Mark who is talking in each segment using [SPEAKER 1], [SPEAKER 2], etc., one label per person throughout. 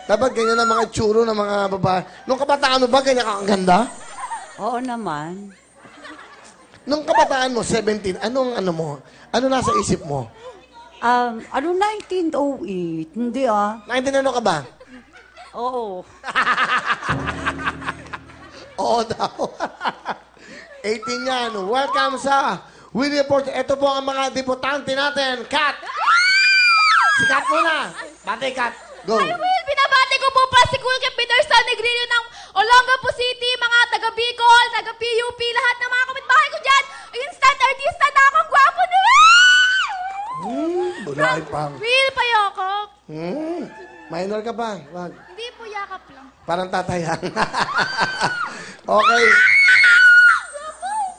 [SPEAKER 1] Dapat ganyan ang mga itsuro ng mga babae. Nung kabataan mo ba, ganyan ka ang ganda?
[SPEAKER 2] Oo naman.
[SPEAKER 1] Nung kabataan mo, 17, anong ano mo? Ano nasa isip mo?
[SPEAKER 2] 1908? Hindi ah.
[SPEAKER 1] 19 ano ka ba?
[SPEAKER 2] Oo.
[SPEAKER 1] Oo daw. 18 yan. Welcome sa Willie Porter. Ito po ang mga debutante natin. Kat! Si Kat muna. Bate, Kat. Go.
[SPEAKER 3] Ay, Will, binabati ko po pa si Cool Cap Peterson Negrillo ng Olongapo City, mga taga Bicol, taga PUP, lahat ng mga kapitbahay ko dyan. Instant artista na ako. Ang gwapo na
[SPEAKER 1] Bulay pang.
[SPEAKER 3] Will, payokok.
[SPEAKER 1] Minor ka ba? Wag.
[SPEAKER 3] Hindi po, yakap lang.
[SPEAKER 1] Parang tatayang. Okay.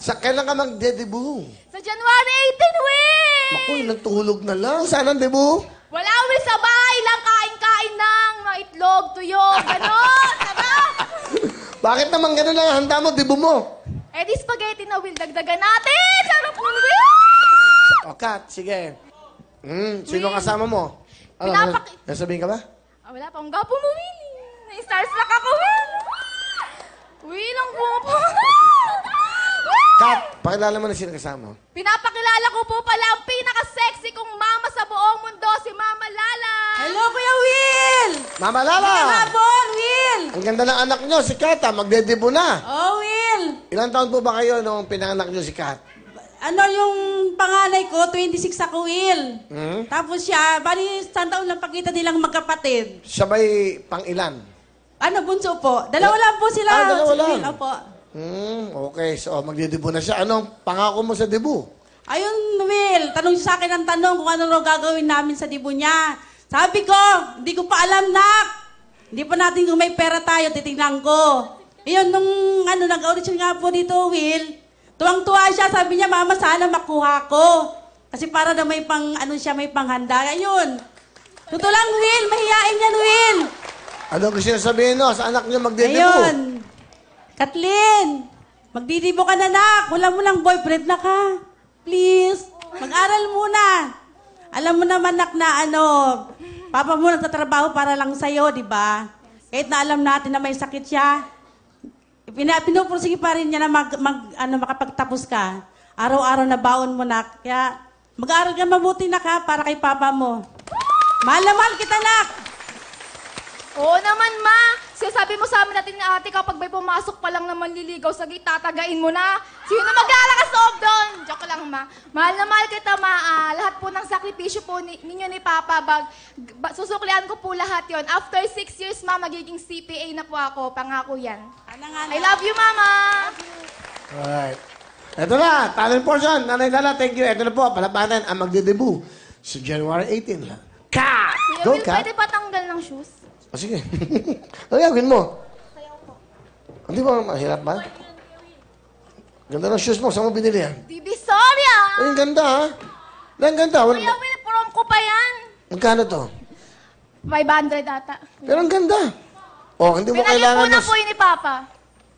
[SPEAKER 1] Sa kailan ka mag-debut?
[SPEAKER 3] Sa January 18, Will!
[SPEAKER 1] Naku, nagtulog na lang. Saan ang debut?
[SPEAKER 3] Wala, Will, sa bahay lang, kain-kain ng mga itlog, tuyo, gano'n, sarap.
[SPEAKER 1] Bakit naman gano'n ang handa mo, debut mo?
[SPEAKER 3] Eh, di spaghetti na, Will, dagdagan natin. Sarap nun, Will!
[SPEAKER 1] O, Kat, sige. Sino kasama mo? Ano, nasabihin ka ba?
[SPEAKER 3] Wala pa, ang gapo mo, Will. Na-starstruck ako, Will. Will, ang guwapo.
[SPEAKER 1] Kat, pakilala mo na sino kasama.
[SPEAKER 3] Pinapakilala ko po pala ang pinaka-sexy kong mama sa buong mundo, si Mama Lala.
[SPEAKER 2] Hello, Kuya Will!
[SPEAKER 1] Mama Lala!
[SPEAKER 2] Hapon, Will!
[SPEAKER 1] Ang ganda ng anak nyo, si Kat, magdedebut na.
[SPEAKER 2] Oh, Will!
[SPEAKER 1] Ilang taon po ba kayo nung pinanganak nyo si Kat?
[SPEAKER 2] Ano yung panganay ko, 26 ako, Will. Tapos siya, bali, isang taon lang pagkita nilang magkapatid.
[SPEAKER 1] Siya ba'y pang-ilan?
[SPEAKER 2] Ano, bunso po? Dalawa lang po sila.
[SPEAKER 1] Dalawa lang.
[SPEAKER 2] Will, opo.
[SPEAKER 1] Okay, so magdedebut na siya. Anong pangako mo sa debut?
[SPEAKER 2] Ayun, Will, tanong siya sa akin ng tanong kung ano raw gagawin namin sa debut niya. Sabi ko, hindi ko pa alam, nak. Hindi pa natin kung may pera tayo, titingnan ko. Ayun, nung nag-audition nga po dito, Will, tuwang-tuwa siya, sabi niya, mama, sana makuha ko. Kasi para na may may panghanda. Ayun. Totoo lang, Will, mahihain yan, Will.
[SPEAKER 1] Ano gusto niya sabihin no, sa anak niyo magdedebut?
[SPEAKER 2] Ayun. Kathleen, magdidibo ka na, nak. Wala mo lang boyfriend na ka. Please, mag-aral muna. Alam mo naman, nak, na papa mo nagtatrabaho para lang sa'yo, di ba? Kahit na alam natin na may sakit siya, pinupursige pa rin niya na makapagtapos ka. Araw-araw na baon mo, nak. Kaya, mag-aaral ka mabuti, nak, ha, para kay papa mo. Mahal na mahal kita, nak.
[SPEAKER 3] Oo naman, ma. Sabi mo sa amin natin ni ate, kapag may pumasok pa lang na manliligaw sa gate, tatagain mo na. Sino maglalakas loob doon? Joke lang, ma. Mahal na mahal kita, ma. Lahat po ng sakripisyo po ninyo ni Papa, susuklian ko po lahat yon. After 6 years, ma, magiging CPA na po ako. Pangako yan. I love you, mama.
[SPEAKER 1] Alright. Ito na, talent portion. Nanay Lala, thank you. Ito na po, palapanan ang magdedebut sa January 18 lang. Kat! Go, Kat!
[SPEAKER 3] Pwede pa tanggal ng shoes?
[SPEAKER 1] O, sige. Ano gagawin mo? Hindi ba mahirap ba? Ganda ng shoes mo. Saan mo binili yan?
[SPEAKER 3] Divisoria!
[SPEAKER 1] Ay, ang ganda, ha? Ang ganda.
[SPEAKER 3] Kuya Will, prom ko pa yan.
[SPEAKER 1] Magkano to?
[SPEAKER 3] 500 ata.
[SPEAKER 1] Pero ang ganda. O, hindi mo kailangan
[SPEAKER 3] Pinag-ipunan po yun ni Papa.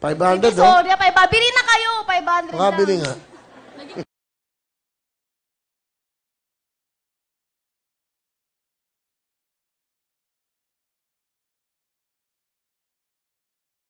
[SPEAKER 1] 500, oh.
[SPEAKER 3] Divisoria, 500. Bili na kayo, 500 lang.
[SPEAKER 1] Makabili nga.